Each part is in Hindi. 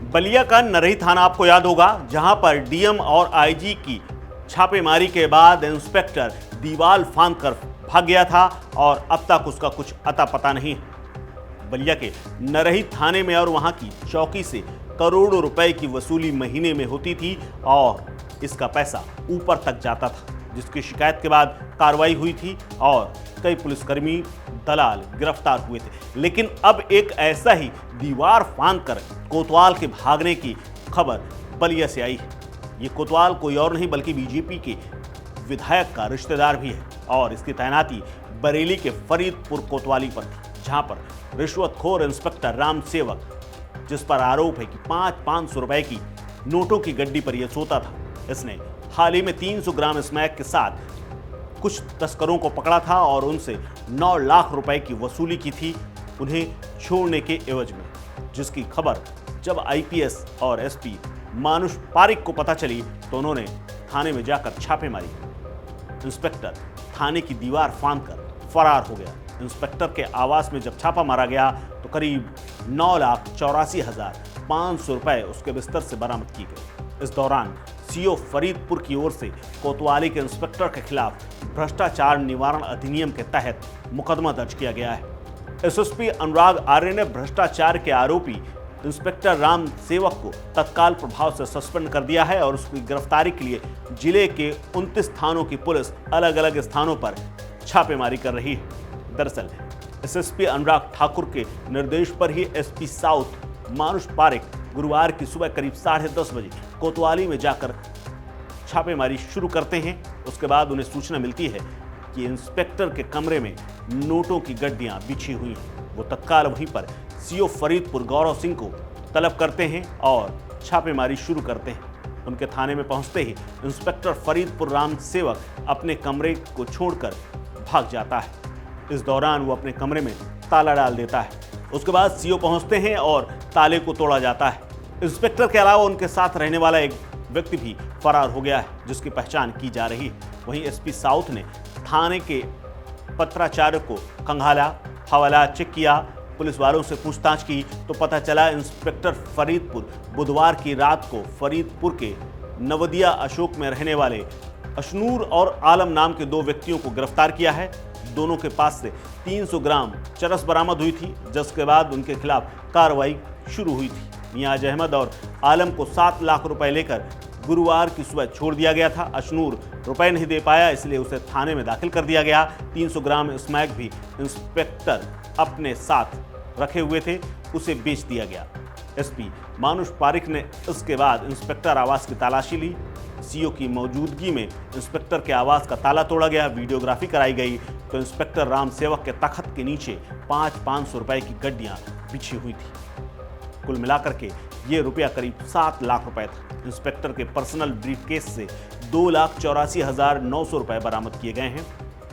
बलिया का नरही थाना आपको याद होगा, जहां पर डीएम और आईजी की छापेमारी के बाद इंस्पेक्टर दीवार फांदकर भाग गया था और अब तक उसका कुछ अता पता नहीं है। बलिया के नरही थाने में और वहां की चौकी से करोड़ों रुपए की वसूली महीने में होती थी और इसका पैसा ऊपर तक जाता था, जिसकी शिकायत के बाद कार्रवाई हुई थी और कई पुलिसकर्मी दलाल गिरफ्तार हुए थे। लेकिन अब एक ऐसा ही दीवार फांदकर कोतवाल के भागने की खबर बलिया से आई है। ये कोतवाल कोई और नहीं बल्कि बीजेपी के विधायक का रिश्तेदार भी है और इसकी तैनाती बरेली के फरीदपुर कोतवाली पर थी, जहां पर रिश्वतखोर इंस्पेक्टर राम सेवक, जिस पर आरोप है कि 500 रुपए की नोटों की गड्डी पर यह सोता था, इसने हाल ही में 300 ग्राम स्मैक के साथ कुछ तस्करों को पकड़ा था और उनसे 9 लाख रुपए की वसूली की थी, उन्हें छोड़ने के एवज में। जिसकी खबर जब आईपीएस और एसपी मानुष पारिक को पता चली तो उन्होंने थाने में जाकर छापे मारी। इंस्पेक्टर थाने की दीवार फांदकर फरार हो गया। इंस्पेक्टर के आवास में जब छापा मारा गया तो करीब 9,84,500 रुपए उसके बिस्तर से बरामद की गई। इस दौरान सीओ फरीदपुर की ओर से कोतवाली के इंस्पेक्टर के खिलाफ भ्रष्टाचार निवारण अधिनियम के तहत मुकदमा दर्ज किया गया है। एसएसपी अनुराग आर्य ने भ्रष्टाचार के आरोपी इंस्पेक्टर राम सेवक को तत्काल प्रभाव से सस्पेंड कर दिया है और उसकी गिरफ्तारी के लिए जिले के 29 थानों की पुलिस अलग अलग स्थानों पर छापेमारी कर रही है। दरअसल एसएसपी अनुराग ठाकुर के निर्देश पर ही एसपी साउथ मानुष पारिक गुरुवार की सुबह करीब 10:30 बजे कोतवाली में जाकर छापेमारी शुरू करते हैं। उसके बाद उन्हें सूचना मिलती है कि इंस्पेक्टर के कमरे में नोटों की गड्डियां बिछी हुई हैं। वो तत्काल वहीं पर सीओ फरीदपुर गौरव सिंह को तलब करते हैं और छापेमारी शुरू करते हैं। उनके थाने में पहुंचते ही इंस्पेक्टर फरीदपुर राम सेवक अपने कमरे को छोड़कर भाग जाता है। इस दौरान वो अपने कमरे में ताला डाल देता है। उसके बाद सीओ पहुंचते हैं और ताले को तोड़ा जाता है। इंस्पेक्टर के अलावा उनके साथ रहने वाला एक व्यक्ति भी फरार हो गया है, जिसकी पहचान की जा रही है। वहीं एसपी साउथ ने थाने के पत्राचार्य को खंगाला, हवाला चेक किया। पुलिस वालों से पूछताछ की तो पता चला इंस्पेक्टर फरीदपुर बुधवार की रात को फरीदपुर के नवदिया अशोक में रहने वाले अशनूर और आलम नाम के 2 व्यक्तियों को गिरफ्तार किया है। दोनों के पास से 300 ग्राम चरस बरामद हुई थी, जिसके बाद उनके खिलाफ कार्रवाई शुरू हुई थी। नियाज अहमद और आलम को 7 लाख रुपए लेकर गुरुवार की सुबह छोड़ दिया गया था। अशनूर रुपए नहीं दे पाया, इसलिए उसे थाने में दाखिल कर दिया गया। 300 ग्राम स्मैक भी इंस्पेक्टर अपने साथ रखे हुए थे, उसे बेच दिया गया। एसपी मानुष पारिक ने इसके बाद इंस्पेक्टर आवास की तलाशी ली। सीओ की मौजूदगी में इंस्पेक्टर के आवास का ताला तोड़ा गया, वीडियोग्राफी कराई गई तो इंस्पेक्टर राम सेवक के तख्त के नीचे 500 रुपए की गड्डियां बिछी हुई थी। कुल मिलाकर के ये रुपया करीब 7 लाख रुपए था। इंस्पेक्टर के पर्सनल ब्रीफकेस से 2,84,900 रुपए बरामद किए गए हैं,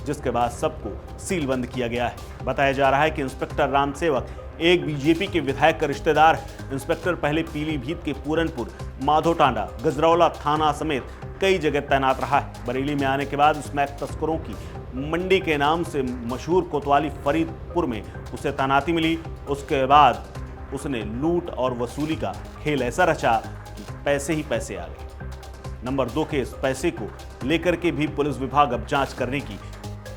जिसके बाद सबको सीलबंद किया गया है। बताया जा रहा है कि इंस्पेक्टर राम सेवक एक बीजेपी के विधायक का रिश्तेदार है। इंस्पेक्टर पहले पीलीभीत के पूरनपुर, माधोटांडा, गजरौला थाना समेत कई जगह तैनात रहा है। बरेली में आने के बाद स्मैक तस्करों की मंडी के नाम से मशहूर कोतवाली फरीदपुर में उसे तैनाती मिली। उसके बाद उसने लूट और वसूली का खेल ऐसा रचा कि पैसे ही पैसे आ गए। नंबर 2 के इस पैसे को लेकर के भी पुलिस विभाग अब जांच करने की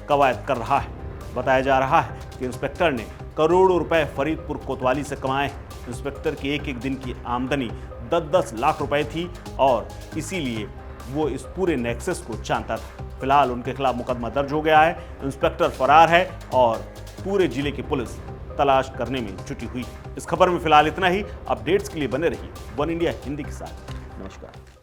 कवायद कर रहा है। बताया जा रहा है कि इंस्पेक्टर ने करोड़ों रुपए फरीदपुर कोतवाली से कमाए। इंस्पेक्टर की एक दिन की आमदनी 10-10 लाख रुपए थी और इसीलिए वो इस पूरे नेक्सस को जानता था। फिलहाल उनके खिलाफ मुकदमा दर्ज हो गया है। इंस्पेक्टर फरार है और पूरे जिले की पुलिस तलाश करने में जुटी हुई। इस खबर में फिलहाल इतना ही। अपडेट्स के लिए बने रहिए वन इंडिया हिंदी के साथ। नमस्कार।